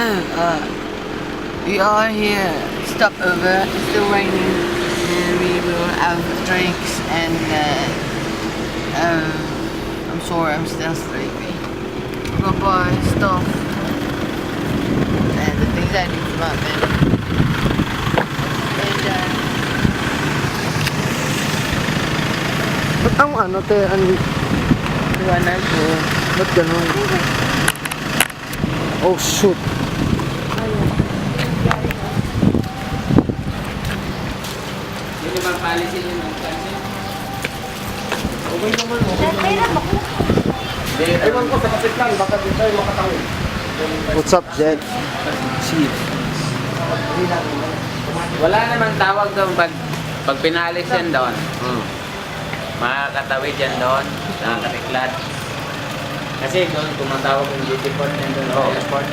We are here, stopover, it's still raining, and we will have drinks and I'm sorry, I'm still sleepy. We'll buy stuff and the things I need for my family. And Ba't ang ano te, liwanag ko. ba't ganun? Oh shoot. Hindi naman palisin yung kansin. Okay naman, okay naman. Ewan ko sa kapit lang, baka di tayo makatawid. What's up, Jed? See. Wala naman tawag doon pag pinalis yan doon. Makakatawid yan doon sa Katiklat. Kasi doon tumatawag yung duty port yan doon sa airport.